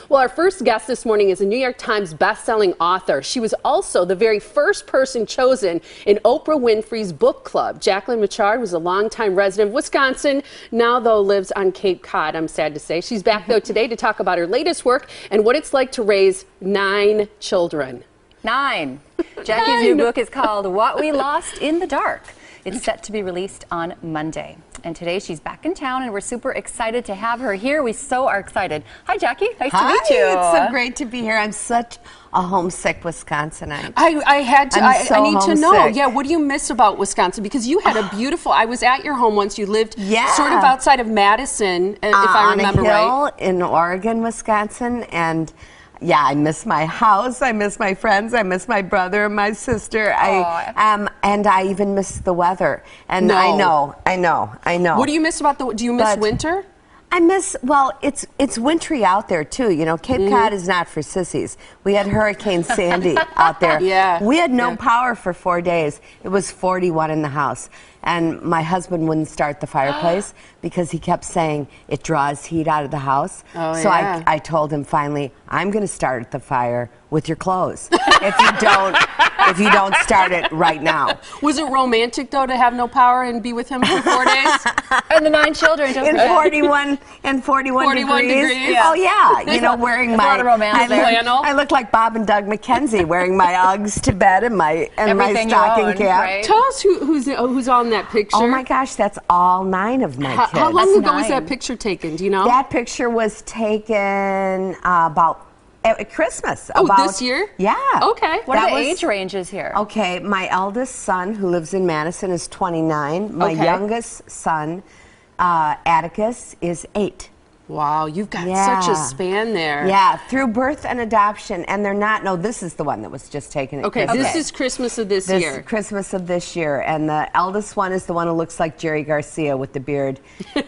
Well, our first guest this morning is a New York Times best-selling author. She was also the very first person chosen in Oprah Winfrey's book club. Jacqueline Machard was a longtime resident of Wisconsin, now though lives on Cape Cod, I'm sad to say. She's back though today to talk about her latest work and what it's like to raise 9 children. 9. Jackie's new book is called What We Lost in the Dark. It's set to be released on Monday. And today she's back in town and we're super excited to have her here. We so are excited. Hi, Jackie. Nice to meet you. It's so great to be here. I'm such a homesick Wisconsinite. I need homesick. to know. Yeah, what do you miss about Wisconsin? Because you had a beautiful, I was at your home once. You lived sort of outside of Madison, if I remember right. On a hill in Oregon, Wisconsin, and yeah, I miss my house. I miss my friends. I miss my brother and my sister. And I even miss the weather. And I know. What do you miss about do you miss winter? I miss, well, it's wintry out there too. You know, Cape Cod is not for sissies. We had Hurricane Sandy out there. Yeah. We had no power for 4 days. It was 41 in the house. And my husband wouldn't start the fireplace because he kept saying it draws heat out of the house. Oh, so yeah. I told him finally, I'm going to start the fire with your clothes. if you don't start it right now. Was it romantic though to have no power and be with him for 4 days? And the 9 children. In 41 degrees. Yeah. Oh yeah, you know, wearing my I look like Bob and Doug McKenzie wearing my Uggs to bed and my stocking cap. Right? Tell us who's on that picture. Oh my gosh, that's all 9 of my kids. How long ago was that picture taken? Do you know? That picture was taken about at Christmas. Oh, this year? Yeah. Okay. What are the age ranges here? Okay, my eldest son, who lives in Madison, is 29. My youngest son, Atticus, is 8. Wow, you've got such a span there. Yeah, through birth and adoption, and they're not. No, this is the one that was just taken. Okay, this is Christmas of this year. Christmas of this year, and the eldest one is the one who looks like Jerry Garcia with the beard,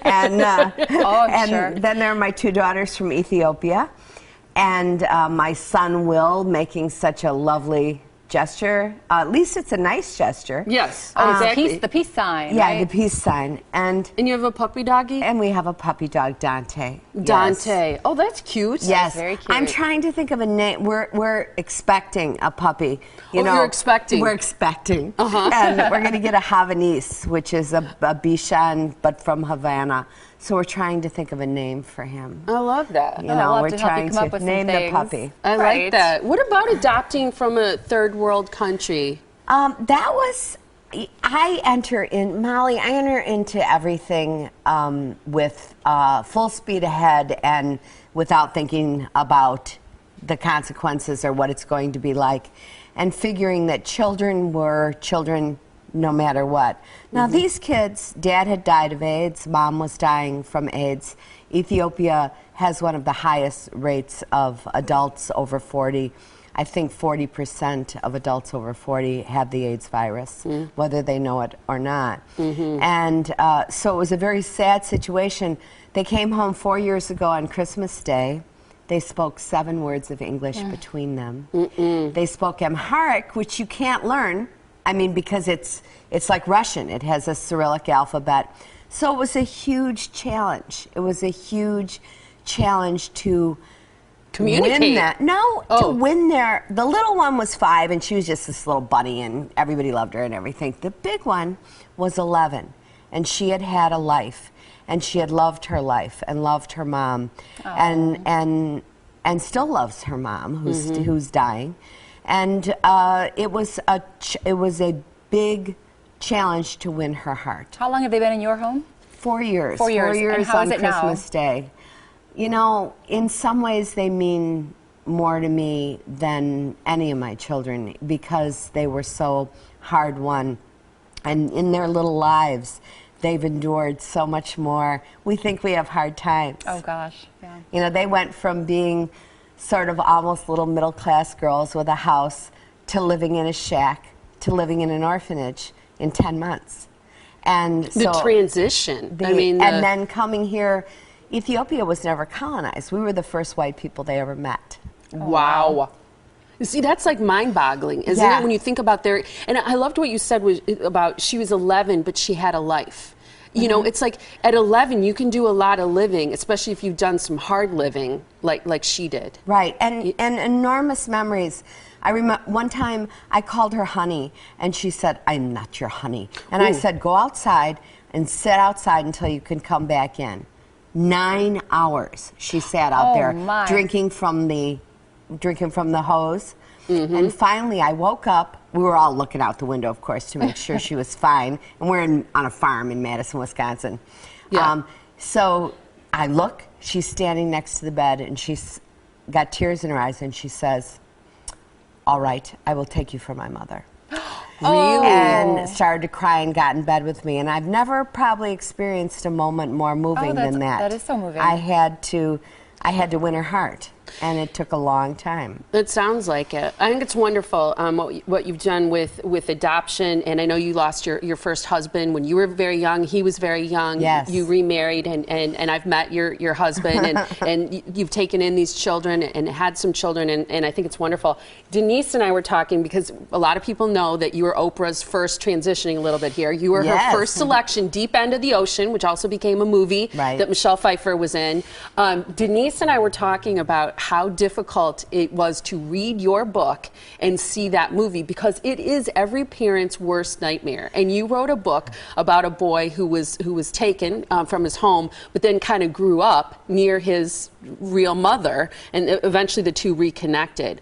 and then there are my 2 daughters from Ethiopia, and my son Will making such a lovely gesture. At least it's a nice gesture. Yes, exactly. The peace sign. Yeah, right? the peace sign. And you have a puppy doggy? And we have a puppy dog, Dante. Dante. Yes. Oh, that's cute. Yes. That's very cute. I'm trying to think of a name. We're expecting a puppy. You know, you're expecting. We're expecting. And we're going to get a Havanese, which is a Bichon, but from Havana. So we're trying to think of a name for him. I love that. You know, we're trying to name the puppy. I like that. What about adopting from a third world country? That was, I enter into everything with full speed ahead and without thinking about the consequences or what it's going to be like, and figuring that children were children no matter what. Now these kids, Dad had died of AIDS, Mom was dying from AIDS. Ethiopia has one of the highest rates of adults over 40. I think 40% of adults over 40 have the AIDS virus, whether they know it or not. And so it was a very sad situation. They came home 4 years ago on Christmas Day. They spoke 7 words of English between them. They spoke Amharic, which you can't learn. I mean, because it's like Russian. It has a Cyrillic alphabet. So it was a huge challenge. It was a huge challenge to win that. No, to win their... The little one was 5, and she was just this little bunny, and everybody loved her and everything. The big one was 11, and she had had a life, and she had loved her life and loved her mom, and still loves her mom, who's dying. And it was a big challenge to win her heart. How long have they been in your home? 4 years. 4 years. 4 years and how on is it Christmas now? Day. You know, in some ways they mean more to me than any of my children because they were so hard won. And in their little lives, they've endured so much more. We think we have hard times. Oh, gosh. Yeah. You know, they went from being sort of almost little middle-class girls with a house to living in a shack to living in an orphanage in 10 months. And the transition. And then coming here, Ethiopia was never colonized. We were the first white people they ever met. Wow. You see, that's like mind-boggling, isn't it? When you think about and I loved what you said was about she was 11, but she had a life. You know, it's like at 11, you can do a lot of living, especially if you've done some hard living like she did. Right, and enormous memories. I remember one time I called her honey, and she said, "I'm not your honey." And I said, "Go outside and sit outside until you can come back in." 9 hours she sat out there drinking from the hose. And finally I woke up. We were all looking out the window, of course, to make sure she was fine. And we're on a farm in Madison, Wisconsin. Yeah. So I look, she's standing next to the bed, and she's got tears in her eyes, and she says, "All right, I will take you for my mother." Really? And started to cry and got in bed with me. And I've never probably experienced a moment more moving than that. That is so moving. I had to win her heart, and it took a long time. It sounds like it. I think it's wonderful what you've done with adoption. And I know you lost your first husband when you were very young. He was very young. Yes. You remarried, and I've met your husband, and you've taken in these children and had some children, and I think it's wonderful. Denise and I were talking because a lot of people know that you were Oprah's first, transitioning a little bit here. You were her first selection, Deep End of the Ocean, which also became a movie that Michelle Pfeiffer was in. Denise and I were talking about how difficult it was to read your book and see that movie, because it is every parent's worst nightmare. And you wrote a book about a boy who was taken from his home, but then kind of grew up near his real mother, and eventually the two reconnected.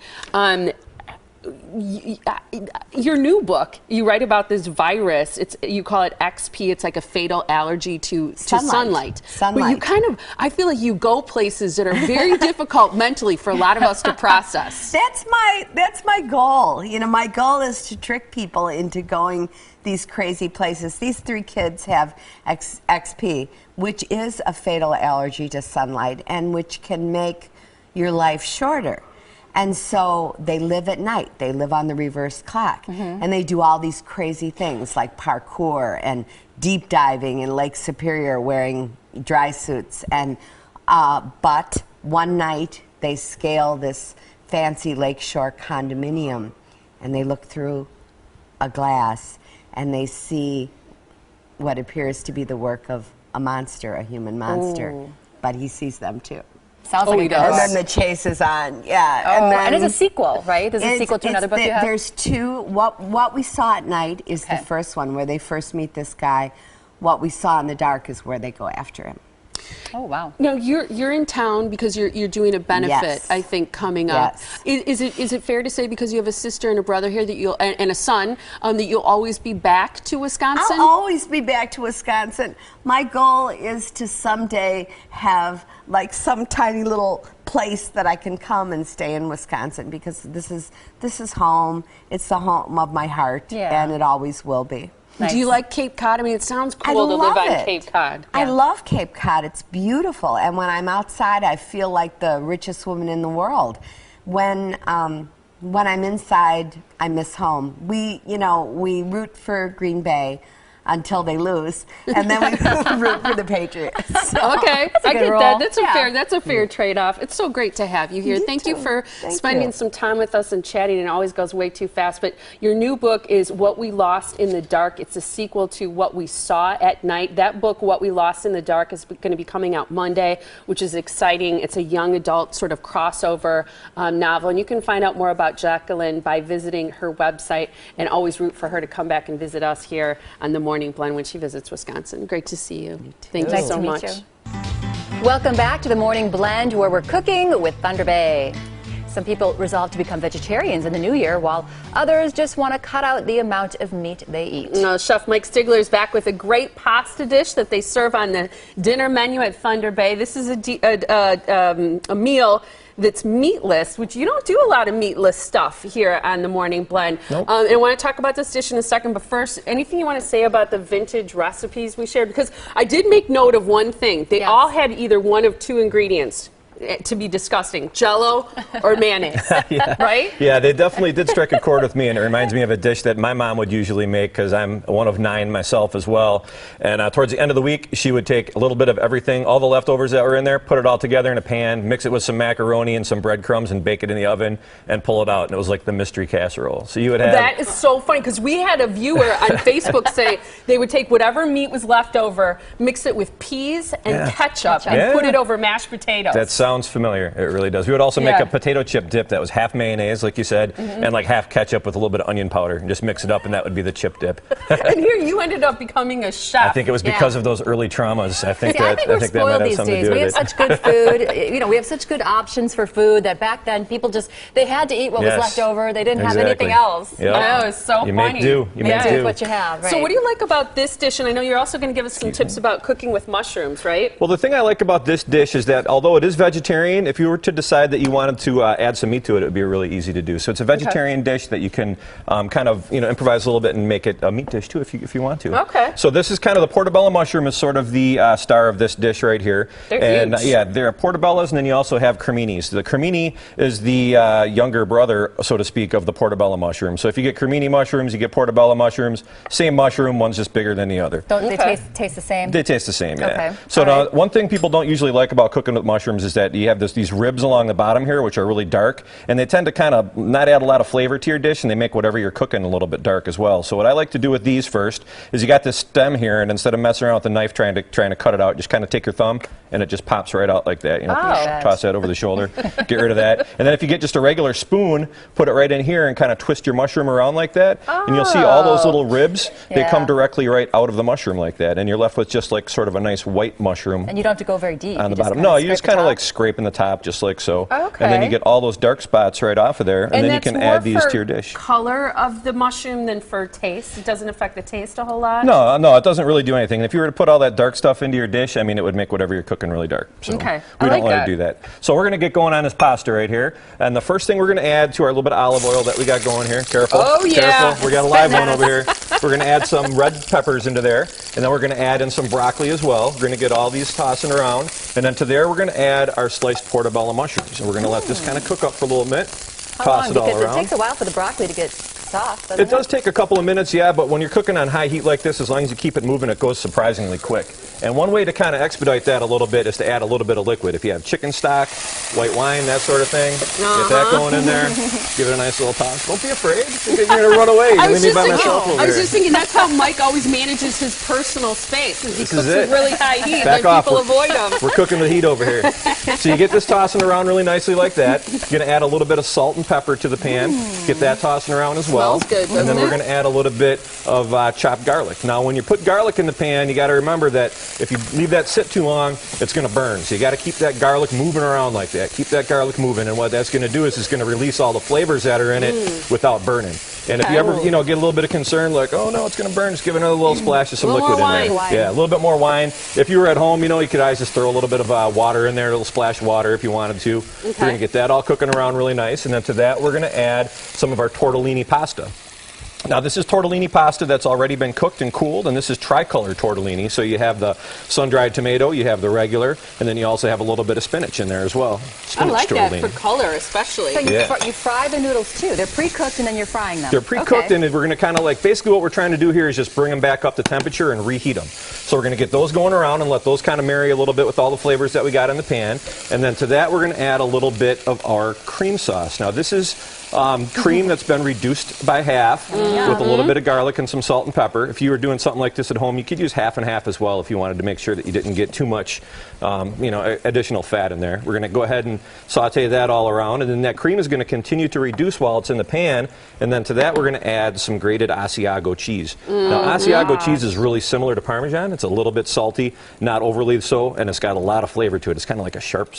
Your new book, you write about this virus. You call it XP. It's like a fatal allergy to sunlight. But you kind of, I feel like you go places that are very difficult mentally for a lot of us to process. That's my goal. You know, my goal is to trick people into going these crazy places. These 3 kids have XP, which is a fatal allergy to sunlight, and which can make your life shorter. And so they live at night. They live on the reverse clock. And they do all these crazy things like parkour and deep diving in Lake Superior wearing dry suits. And but one night they scale this fancy lakeshore condominium, and they look through a glass and they see what appears to be the work of a monster, a human monster. But he sees them too. Sounds like he a does. good book. And then the chase is on, And it's a sequel, right? It's a sequel to another book you have? There's 2. What We Saw at Night is the first one, where they first meet this guy. What We Saw in the Dark is where they go after him. Oh, wow. No, you're in town because you're doing a benefit, I think, coming up. Is it fair to say, because you have a sister and a brother here that and a son, that you'll always be back to Wisconsin? I'll always be back to Wisconsin. My goal is to someday have like some tiny little place that I can come and stay in Wisconsin, because this is home. It's the home of my heart, and it always will be. Nice. Do you like Cape Cod? I mean, it sounds cool to live on Cape Cod. I love Cape Cod. It's beautiful. And when I'm outside, I feel like the richest woman in the world. When I'm inside, I miss home. We root for Green Bay until they lose, and then we root for the Patriots. So. Okay, I get that. That's a fair trade-off. It's so great to have you here. Thank you for spending some time with us and chatting. And it always goes way too fast. But your new book is What We Lost in the Dark. It's a sequel to What We Saw at Night. That book, What We Lost in the Dark, is going to be coming out Monday, which is exciting. It's a young adult sort of crossover novel. And you can find out more about Jacqueline by visiting her website, and always root for her to come back and visit us here on the Morning Blend when she visits Wisconsin. Great to see you. Thank you so much. Welcome back to the Morning Blend, where we're cooking with Thunder Bay. Some people resolve to become vegetarians in the new year, while others just want to cut out the amount of meat they eat. Chef Mike Stigler is back with a great pasta dish that they serve on the dinner menu at Thunder Bay. This is a meal that's meatless, which you don't do a lot of meatless stuff here on the Morning Blend. Nope. And I want to talk about this dish in a second, but first, anything you want to say about the vintage recipes we shared? Because I did make note of one thing. They all had either one of 2 ingredients. to be disgusting? Jello or mayonnaise, right? Yeah, they definitely did strike a chord with me, and it reminds me of a dish that my mom would usually make because I'm one of 9 myself as well. And towards the end of the week, she would take a little bit of everything, all the leftovers that were in there, put it all together in a pan, mix it with some macaroni and some breadcrumbs, and bake it in the oven and pull it out. And it was like the mystery casserole. So you would have... That is so funny because we had a viewer on Facebook say they would take whatever meat was left over, mix it with peas and ketchup, and put it over mashed potatoes. That sounds familiar. It really does. We would also make a potato chip dip that was half mayonnaise, like you said, and like half ketchup with a little bit of onion powder, and just mix it up, and that would be the chip dip. And here you ended up becoming a chef. I think it was because of those early traumas. I think I think we're spoiled these days. We have such good food. You know, we have such good options for food that back then people just they had to eat what was left over. They didn't have anything else. Yep. That was so funny. You make do. You make do with what you have. Right. So what do you like about this dish? And I know you're also going to give us some tips about cooking with mushrooms, right? Well, the thing I like about this dish is that although it is vegetarian, if you were to decide that you wanted to add some meat to it, it would be really easy to do. So it's a vegetarian dish that you can kind of improvise a little bit and make it a meat dish too if you want to. Okay. So this is kind of the portobello mushroom is sort of the star of this dish right here. They're huge. Yeah, they're portobellos, and then you also have creminis. The cremini is the younger brother, so to speak, of the portobello mushroom. So if you get cremini mushrooms, you get portobello mushrooms. Same mushroom, one's just bigger than the other. Don't they taste the same? They taste the same, yeah. Okay. So now, one thing people don't usually like about cooking with mushrooms is that you have these ribs along the bottom here, which are really dark, and they tend to kind of not add a lot of flavor to your dish, and they make whatever you're cooking a little bit dark as well. So what I like to do with these first is you got this stem here, and instead of messing around with the knife trying to cut it out, just kind of take your thumb, and it just pops right out like that. Toss that over the shoulder, get rid of that. And then if you get just a regular spoon, put it right in here and kind of twist your mushroom around like that, and you'll see all those little ribs, they come directly right out of the mushroom like that, and you're left with just like sort of a nice white mushroom. And you don't have to go very deep. On the bottom. No, you just kind of like scraping the top just like so. Okay. And then you get all those dark spots right off of there, and then you can add these to your dish. Color of the mushroom than for taste? It doesn't affect the taste a whole lot? No, it doesn't really do anything. If you were to put all that dark stuff into your dish, I mean, it would make whatever you're cooking really dark. So we don't want to do that. So we're going to get going on this pasta right here. And the first thing we're going to add to our little bit of olive oil that we got going here. Careful. Oh, yeah. Careful. We got a live one over here. We're going to add some red peppers into there. And then we're going to add in some broccoli as well. We're going to get all these tossing around. And then to there, we're going to add our sliced portobello mushrooms. And we're going to let this kind of cook up for a little bit. Toss it all around. Because it takes a while for the broccoli to get soft, doesn't it? It does take a couple of minutes, yeah, but when you're cooking on high heat like this, as long as you keep it moving, it goes surprisingly quick. And one way to kind of expedite that a little bit is to add a little bit of liquid. If you have chicken stock, white wine, that sort of thing, get that going in there, give it a nice little toss. Don't be afraid. You're going to run away. I was just thinking that's how Mike always manages his personal space. He cooks with really high heat, and people avoid him. We're cooking the heat over here. So you get this tossing around really nicely like that. You're going to add a little bit of salt and pepper to the pan. Get that tossing around as well. Smells good, and then we're going to add a little bit of chopped garlic. Now, when you put garlic in the pan, you got to remember that if you leave that sit too long, it's going to burn. So you got to keep that garlic moving around like that. Keep that garlic moving, and what that's going to do is it's going to release all the flavors that are in it without burning. And if you ever, get a little bit of concern, like, oh no, it's going to burn, just give another little splash of some liquid in there. Yeah, a little bit more wine. If you were at home, you could always just throw a little bit of water in there, a little splash of water if you wanted to. We're going to get that all cooking around really nice, and then to that we're going to add some of our tortellini pasta. Now, this is tortellini pasta that's already been cooked and cooled, and this is tricolor tortellini. So you have the sun-dried tomato, you have the regular, and then you also have a little bit of spinach in there as well. Spinach I like tortellini. that for color, especially. So you fry the noodles too. They're pre-cooked and then you're frying them. They're pre-cooked, and we're going to kind of basically what we're trying to do here is just bring them back up to temperature and reheat them. So we're going to get those going around and let those kind of marry a little bit with all the flavors that we got in the pan. And then to that, we're going to add a little bit of our cream sauce. Now, this is cream that's been reduced by half with a little bit of garlic and some salt and pepper. If you were doing something like this at home, you could use half and half as well if you wanted to make sure that you didn't get too much additional fat in there. We're going to go ahead and saute that all around, and then that cream is going to continue to reduce while it's in the pan, and then to that we're going to add some grated Asiago cheese. Now, Asiago cheese is really similar to Parmesan. It's a little bit salty, not overly so, and it's got a lot of flavor to it. It's kind of like a sharp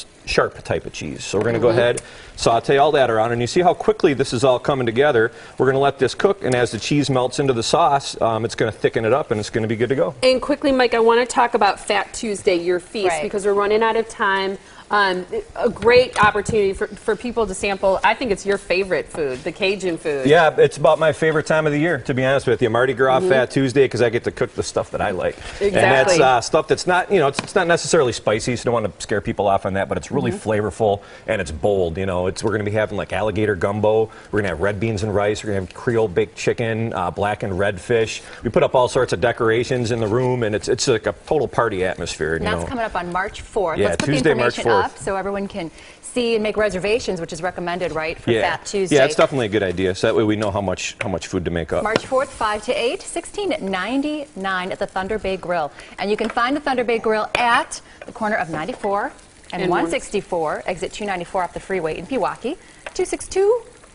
type of cheese. So we're going to go ahead, saute all that around, and you see how quickly this is all coming together. We're going to let this cook, and as the cheese melts into the sauce, it's going to thicken it up, and it's going to be good to go. And quickly, Mike, I want to talk about Fat Tuesday, your feast, because we're running out of time. A great opportunity for people to sample. I think it's your favorite food, the Cajun food. Yeah, it's about my favorite time of the year, to be honest with you. Mardi Gras Fat Tuesday, because I get to cook the stuff that I like. Exactly. And that's stuff that's not, it's not necessarily spicy, so I don't want to scare people off on that, but it's really flavorful and it's bold. We're going to be having like alligator gumbo. We're going to have red beans and rice. We're going to have Creole baked chicken, black and red fish. We put up all sorts of decorations in the room, and it's like a total party atmosphere. And that's coming up on March 4th. Yeah, Let's put Tuesday, the information March 4th. up so everyone can see and make reservations, which is recommended, right, for Fat Tuesday. Yeah, it's definitely a good idea. So that way we know how much food to make up. March 4th, 5 to 8, $16.99 at the Thunder Bay Grill. And you can find the Thunder Bay Grill at the corner of 94 and 164, exit 294 off the freeway in Pewaukee.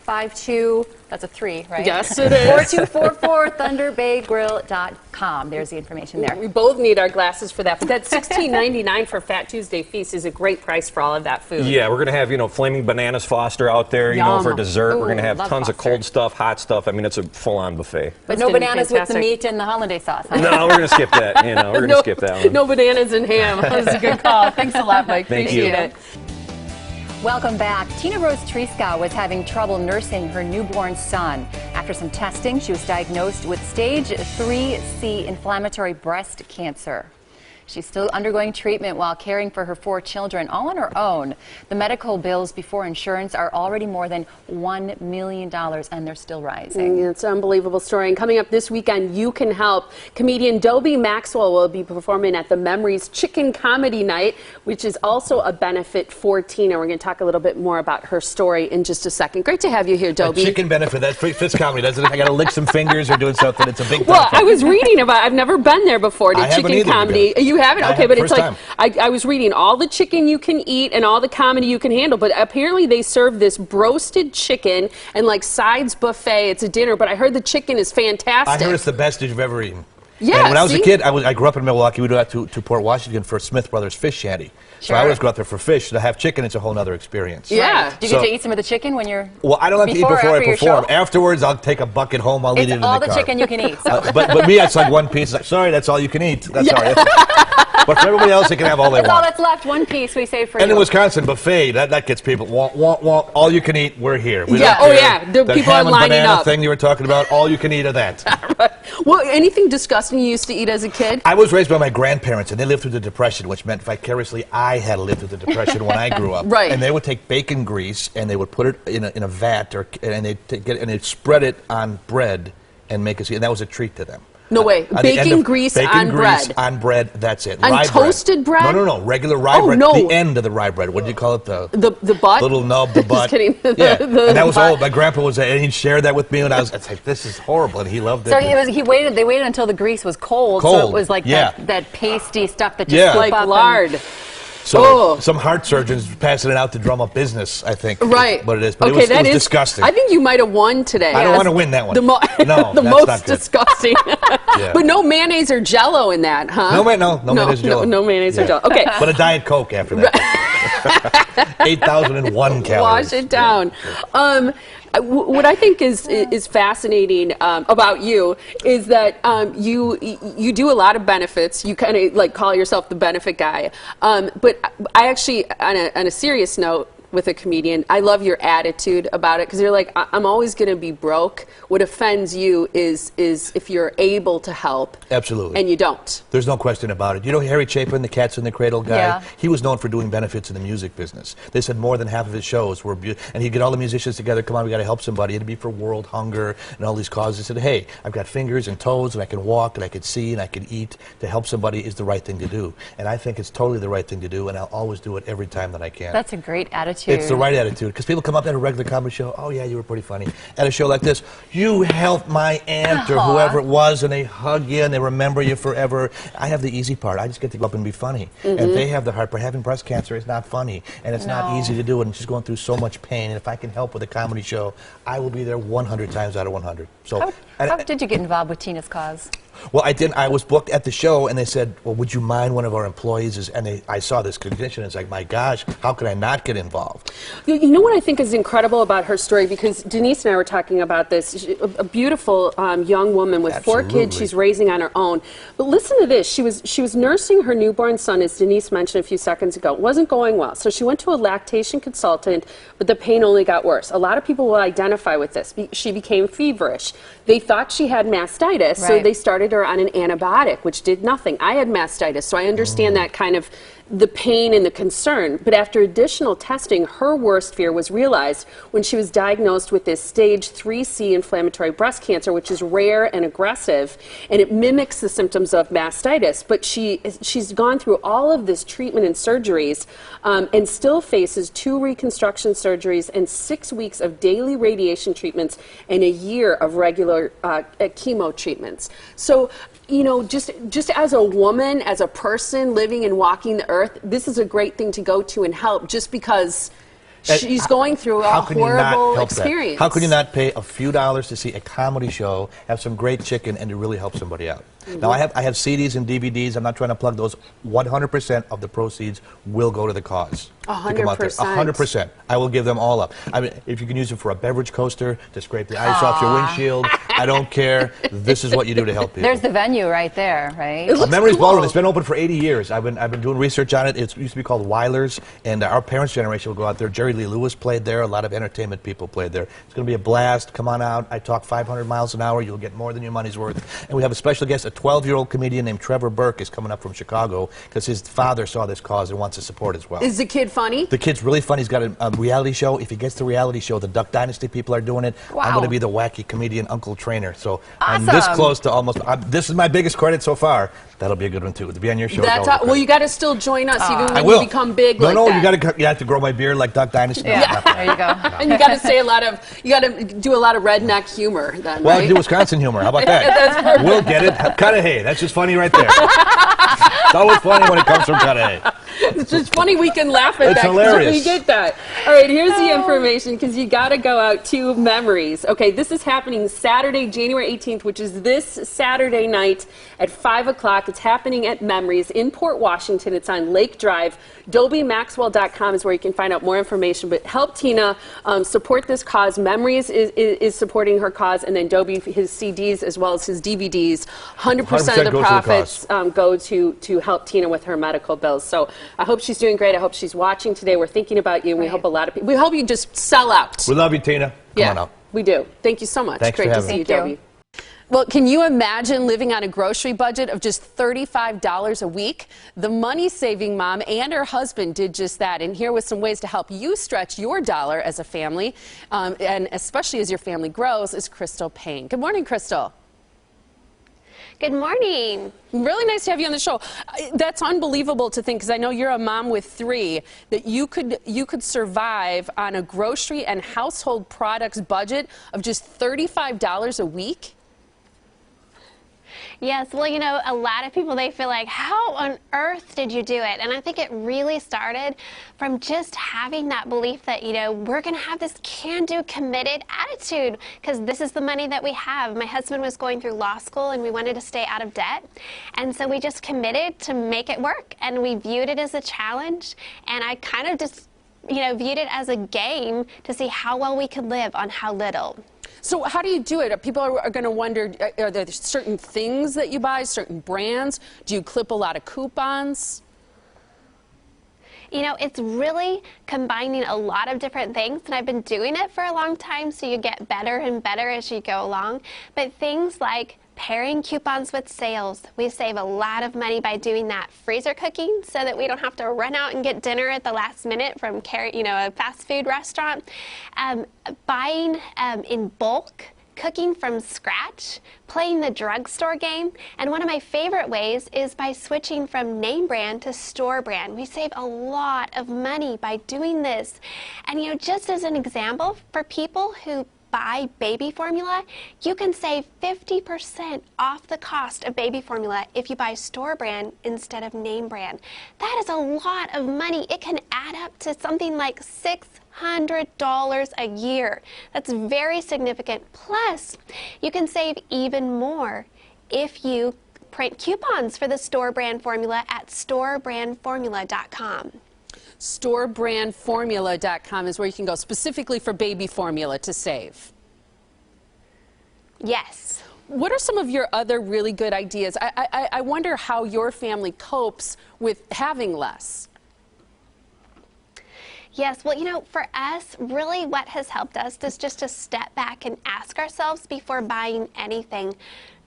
262-52, that's a 3, right? Yes, it is. 4244 thunderbaygrill.com. There's the information there. We both need our glasses for that. But that $16.99 for Fat Tuesday Feast is a great price for all of that food. Yeah, we're going to have, flaming bananas Foster out there, for dessert. Ooh, we're going to have tons of Foster. cold stuff, hot stuff. I mean, it's a full-on buffet. But That's no gonna be bananas with the fantastic. meat and the hollandaise sauce, huh? No, we're going to skip that. We're going to skip that one. No bananas and ham. That was a good call. Thanks a lot, Mike. Thank Appreciate you. it. Welcome back. Tina Rose Tresca was having trouble nursing her newborn son. After some testing, she was diagnosed with stage 3C inflammatory breast cancer. She's still undergoing treatment while caring for her 4 children, all on her own. The medical bills before insurance are already more than $1 million, and they're still rising. It's an unbelievable story. And coming up this weekend, You Can Help. Comedian Dobie Maxwell will be performing at the Memories Chicken Comedy Night, which is also a benefit for Tina. We're going to talk a little bit more about her story in just a second. Great to have you here, Dobie. Chicken benefit, that fits comedy, doesn't it? I got to lick some fingers or doing something. It's a big Well, benefit. I was reading about I've never been there before to I haven't chicken either, comedy. because You haven't? I Okay, have but the it's first like I was reading all the chicken you can eat and all the comedy you can handle, but apparently they serve this broasted chicken and like sides buffet. It's a dinner, but I heard the chicken is fantastic. I heard it's the best dish you've ever eaten. Yeah, and when I was a see? kid, I grew up in Milwaukee. We'd go out to Port Washington for Smith Brothers Fish Shanty. So I Sure. always go out there for fish. To have chicken, it's a whole other experience. Yeah. Do you get So- to eat some of the chicken when you're Well, I don't have to eat before or before I after your perform. show? Afterwards, I'll take a bucket home. I'll eat It's it in all the the car. chicken you can eat. So. But me, it's like one piece. Like, sorry, that's all you can eat. That's all. But for everybody else, they can have all they That's all want. that's left. One piece we save for And you. in Wisconsin, buffet, that gets people, want, all you can eat, we're here. We Yeah, don't oh, care. yeah, the That people are ham and lining banana up. thing you were talking about, all you can eat of that. Well, anything disgusting you used to eat as a kid? I was raised by my grandparents, and they lived through the Depression, which meant vicariously I had to live through the Depression when I grew up. Right. And they would take bacon grease, and they would put it in a vat, and they'd spread it on bread and make it, and that was a treat to them. No way. At the end Bacon of- grease bacon on grease bread. on bread, that's it. On Rye toasted bread? No, regular rye Oh, bread. no. The end of the rye bread. What do you call it? The butt? Little nub, the butt. Just kidding. Yeah, The and that was butt. all. My grandpa was, and he shared that with me, and I was like, "This is horrible," and he loved it. So they waited until the grease was cold, so Cold, it was like yeah. that pasty stuff that just Yeah. scoop Like up and- lard. So Oh. some heart surgeons passing it out to drum up business, I think. Right. Is what it is. But okay, it that was is disgusting. I think you might have won today. I don't want to win that one. The, No, the that's most not good. disgusting. Yeah. But no mayonnaise or Jello in that, huh? No mayonnaise or Jell-O. No mayonnaise or Yeah. Jello. Okay. But a Diet Coke after that. 8,001 calories. Wash it down. What I think is fascinating about you is that you do a lot of benefits. You kind of like call yourself the benefit guy. But I actually, on a serious note, with a comedian, I love your attitude about it because you're like, I'm always going to be broke. What offends you is if you're able to help. Absolutely. And you don't. There's no question about it. You know Harry Chapin, the Cats in the Cradle guy? Yeah. He was known for doing benefits in the music business. They said more than half of his shows were, and he'd get all the musicians together, come on, we got to help somebody. It'd be for world hunger and all these causes. He said, hey, I've got fingers and toes, and I can walk, and I can see, and I can eat. To help somebody is the right thing to do. And I think it's totally the right thing to do, and I'll always do it every time that I can. That's a great attitude. It's the right attitude, because people come up at a regular comedy show, oh yeah, you were pretty funny. At a show like this, you helped my aunt or whoever it was, and they hug you and they remember you forever. I have the easy part. I just get to go up and be funny. And they have the hard part. Having breast cancer is not funny, and it's not easy to do, and she's going through so much pain. And if I can help with a comedy show, I will be there 100 times out of 100. So, How did you get involved with Tina's cause? well, I didn't. I was booked at the show, and they said, well, would you mind one of our employees? And I saw this condition. It's like, my gosh, how could I not get involved? involved. You know what I think is incredible about her story, because Denise and I were talking about this, a beautiful young woman with 4 kids she's raising on her own. But listen to this, she was nursing her newborn son, as Denise mentioned a few seconds ago. It wasn't going well, so she went to a lactation consultant, but the pain only got worse. A lot of people will identify with this. She became feverish. They thought she had mastitis, so they started her on an antibiotic, which did nothing. I had mastitis, so I understand that kind of the pain and the concern. But after additional testing, her worst fear was realized when she was diagnosed with this stage 3C inflammatory breast cancer, which is rare and aggressive, and it mimics the symptoms of mastitis. But she's gone through all of this treatment and surgeries, and still faces 2 reconstruction surgeries and 6 weeks of daily radiation treatments and a year of regular chemo treatments. So, you know, just as a woman, as a person living and walking the earth, this is a great thing to go to and help, just because she's going through a horrible experience. How can you not pay a few dollars to see a comedy show, have some great chicken, and to really help somebody out? Now, I have CDs and DVDs. I'm not trying to plug those. 100% of the proceeds will go to the cause. 100%. 100%. I will give them all up. I mean, if you can use it for a beverage coaster to scrape the ice off your windshield, I don't care. This is what you do to help people. There's the venue right there, right? Memories Ballroom. It's been open for 80 years. I've been doing research on it. It used to be called Weiler's, and our parents' generation will go out there. Jerry Lee Lewis played there. A lot of entertainment people played there. It's going to be a blast. Come on out. I talk 500 miles an hour. You'll get more than your money's worth. And we have a special guest, a 12-year-old comedian named Trevor Burke is coming up from Chicago because his father saw this cause and wants to support as well. Is the kid funny? The kid's really funny. He's got a reality show. If he gets the reality show, the Duck Dynasty people are doing it. Wow. I'm going to be the wacky comedian Uncle Trainer. So awesome. I'm this close to almost. this is my biggest credit so far. That'll be a good one too. To be on your show. Well, you got to still join us even when you become big. No, you have to grow my beard like Duck Dynasty. Yeah, there you go. And you got to say you got to do a lot of redneck humor then. Well, right? do Wisconsin humor. How about that? We'll get it. Cudahy. That's just funny right there. It's always funny when it comes from Cudahy. It's just funny we can laugh at it's that. Hilarious. We get that. All right, here's the information, because you got to go out to Memories. Okay, this is happening Saturday, January 18th, which is this Saturday night at 5 o'clock. It's happening at Memories in Port Washington. It's on Lake Drive. DobieMaxwell.com is where you can find out more information. But help Tina support this cause. Memories is supporting her cause, and then Dobie, his CDs as well as his DVDs, 100% of the profits go to help Tina with her medical bills. So I hope she's doing great. I hope she's watching today. We're thinking about you, and we hope a lot of people. We hope you just sell out. We love you, Tina. Come on out. We do. Thank you so much. Thanks Great for to having see me. you, Dobie. Well, can you imagine living on a grocery budget of just $35 a week? The money-saving mom and her husband did just that. And here with some ways to help you stretch your dollar as a family, and especially as your family grows, is Crystal Payne. Good morning, Crystal. Good morning. Really nice to have you on the show. That's unbelievable to think, because I know you're a mom with 3, that you could survive on a grocery and household products budget of just $35 a week. Yes, well, you know, a lot of people, they feel like, how on earth did you do it? And I think it really started from just having that belief that, you know, we're going to have this can-do, committed attitude, because this is the money that we have. My husband was going through law school, and we wanted to stay out of debt. And so we just committed to make it work. And we viewed it as a challenge. And I kind of just, you know, viewed it as a game to see how well we could live on how little. So how do you do it? People are going to wonder, are there certain things that you buy, certain brands? Do you clip a lot of coupons? You know, it's really combining a lot of different things, and I've been doing it for a long time, so you get better and better as you go along. But things like pairing coupons with sales. We save a lot of money by doing that. Freezer cooking, so that we don't have to run out and get dinner at the last minute from a fast food restaurant. Buying in bulk, cooking from scratch, playing the drugstore game, and one of my favorite ways is by switching from name brand to store brand. We save a lot of money by doing this. And you know, just as an example, for people who buy baby formula, you can save 50% off the cost of baby formula if you buy store brand instead of name brand. That is a lot of money. It can add up to something like $600 a year. That's very significant. Plus, you can save even more if you print coupons for the store brand formula at storebrandformula.com. storebrandformula.com is where you can go specifically for baby formula to save. Yes. What are some of your other really good ideas? I wonder how your family copes with having less. Yes, well, you know, for us, really what has helped us is just to step back and ask ourselves before buying anything,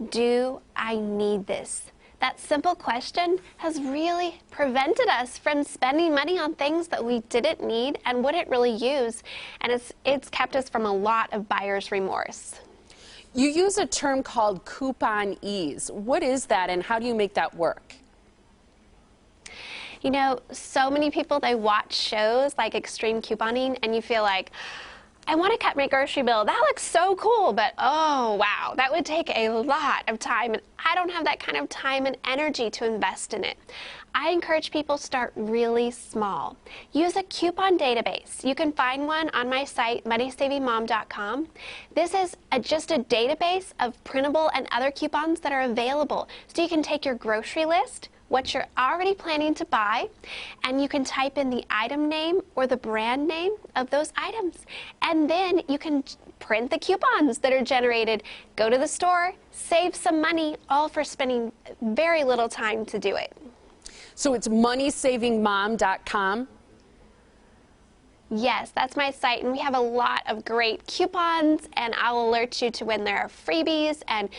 do I need this? That simple question has really prevented us from spending money on things that we didn't need and wouldn't really use, and it's kept us from a lot of buyer's remorse. You use a term called coupon ease. What is that and how do you make that work? You know, so many people, they watch shows like Extreme Couponing and you feel like, I want to cut my grocery bill. That looks so cool, but oh wow, that would take a lot of time and I don't have that kind of time and energy to invest in it. I encourage people to start really small. Use a coupon database. You can find one on my site, moneysavingmom.com. This is just a database of printable and other coupons that are available. So you can take your grocery list, what you're already planning to buy, and you can type in the item name or the brand name of those items. And then you can print the coupons that are generated, go to the store, save some money, all for spending very little time to do it. So it's moneysavingmom.com? Yes, that's my site, and we have a lot of great coupons, and I'll alert you to when there are freebies and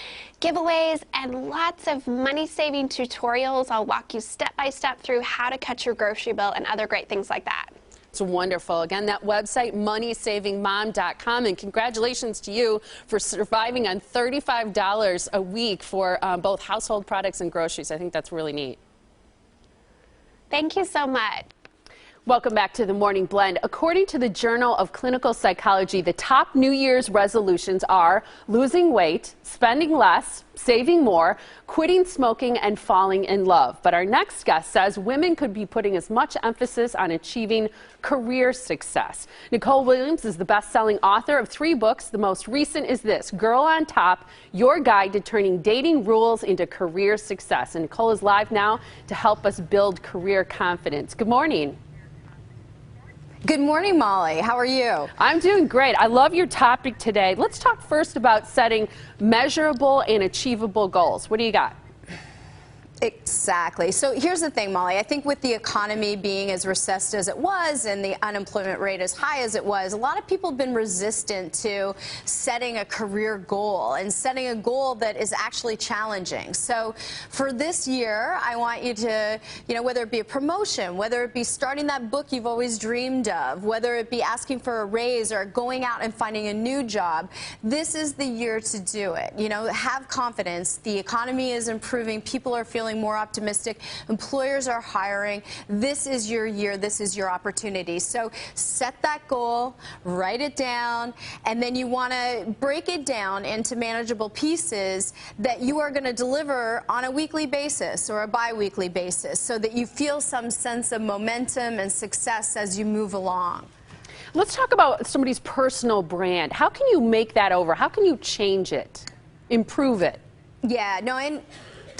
giveaways and lots of money-saving tutorials. I'll walk you step by step through how to cut your grocery bill and other great things like that. It's wonderful. Again, that website, moneysavingmom.com, and congratulations to you for surviving on $35 a week for both household products and groceries. I think that's really neat. Thank you so much. Welcome back to the Morning Blend. According to the Journal of Clinical Psychology, the top New Year's resolutions are losing weight, spending less, saving more, quitting smoking, and falling in love. But our next guest says women could be putting as much emphasis on achieving career success. Nicole Williams is the best-selling author of 3 books. The most recent is this, Girl on Top, Your Guide to Turning Dating Rules into Career Success. And Nicole is live now to help us build career confidence. Good morning. Good morning, Molly. How are you? I'm doing great. I love your topic today. Let's talk first about setting measurable and achievable goals. What do you got? Exactly. So here's the thing, Molly. I think with the economy being as recessed as it was and the unemployment rate as high as it was, a lot of people have been resistant to setting a career goal and setting a goal that is actually challenging. So for this year, I want you to, whether it be a promotion, whether it be starting that book you've always dreamed of, whether it be asking for a raise or going out and finding a new job, this is the year to do it. Have confidence. The economy is improving. People are feeling more optimistic. Employers are hiring. This is your year. This is your opportunity. So set that goal, write it down, and then you want to break it down into manageable pieces that you are going to deliver on a weekly basis or a bi-weekly basis so that you feel some sense of momentum and success as you move along. Let's talk about somebody's personal brand. How can you make that over? How can you change it, improve it? Yeah, no, and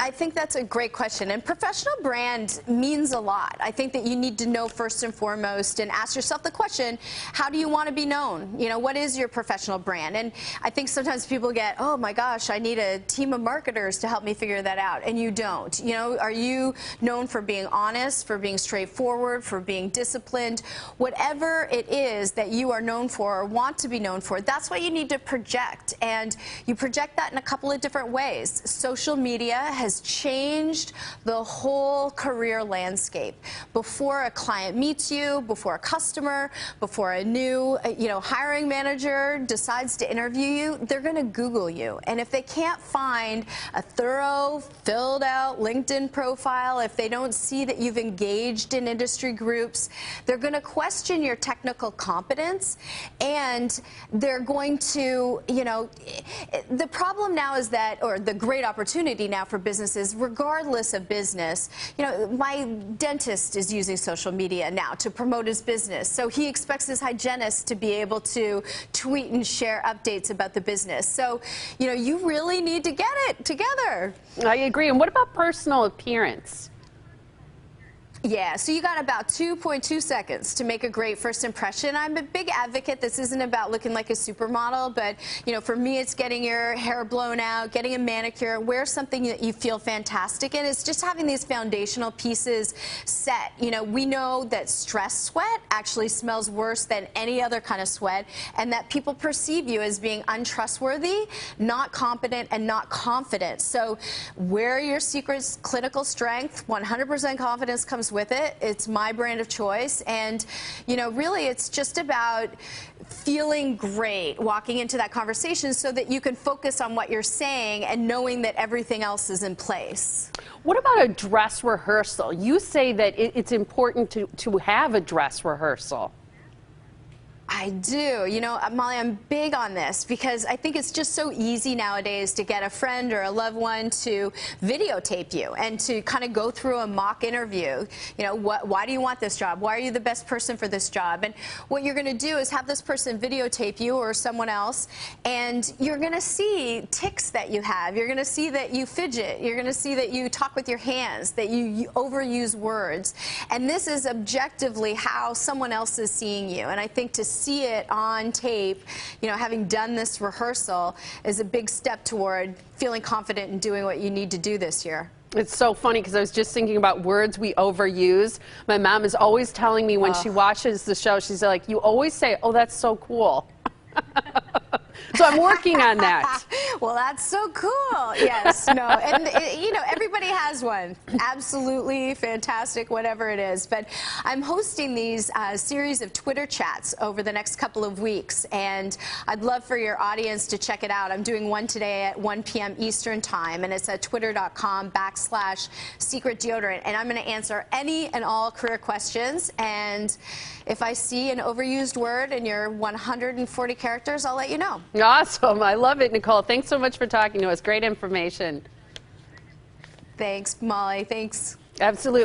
I think that's a great question, and professional brand means a lot. I think that you need to know first and foremost and ask yourself the question, how do you want to be known? What is your professional brand? And I think sometimes people get, oh my gosh, I need a team of marketers to help me figure that out, and you don't. Are you known for being honest, for being straightforward, for being disciplined? Whatever it is that you are known for or want to be known for, that's what you need to project, and you project that in a couple of different ways. Social media has changed the whole career landscape. Before a client meets you, before a customer, before a new hiring manager decides to interview you, they're going to Google you. And if they can't find a thorough, filled out LinkedIn profile, if they don't see that you've engaged in industry groups, they're going to question your technical competence, and they're going to, the problem now is that, or the great opportunity now for businesses, regardless of business, my dentist is using social media now to promote his business. So he expects his hygienist to be able to tweet and share updates about the business. So, you really need to get it together. I agree. And what about personal appearance? Yeah, so you got about 2.2 seconds to make a great first impression. I'm a big advocate. This isn't about looking like a supermodel, but you know, for me, it's getting your hair blown out, getting a manicure, wear something that you feel fantastic in. It's just having these foundational pieces set. You know, we know that stress sweat actually smells worse than any other kind of sweat, and that people perceive you as being untrustworthy, not competent, and not confident. So wear your secret clinical strength. 100% confidence comes with it. It's my brand of choice, and you know, really it's just about feeling great walking into that conversation so that you can focus on what you're saying and knowing that everything else is in place. What about a dress rehearsal? You say that it's important to have a dress rehearsal. I do. You know, Molly, I'm big on this because I think it's just so easy nowadays to get a friend or a loved one to videotape you and to kind of go through a mock interview. You know, why do you want this job? Why are you the best person for this job? And what you're going to do is have this person videotape you or someone else, and you're going to see tics that you have. You're going to see that you fidget. You're going to see that you talk with your hands, that you overuse words. And this is objectively how someone else is seeing you. And I think to see it on tape, you know, having done this rehearsal is a big step toward feeling confident in doing what you need to do this year. It's so funny because I was just thinking about words we overuse. My mom is always telling me when she watches the show, she's like, you always say, oh, that's so cool. So I'm working on that. Well, that's so cool. Yes, no, and you know, everybody has one. Absolutely fantastic, whatever it is. But I'm hosting these series of Twitter chats over the next couple of weeks, and I'd love for your audience to check it out. I'm doing one today at 1 p.m. Eastern Time, and it's at twitter.com/secretdeodorant, and I'm going to answer any and all career questions. And if I see an overused word in your 140 characters, I'll let you know. Awesome. I love it, Nicole. Thanks so much for talking to us. Great information. Thanks, Molly. Thanks. Absolutely.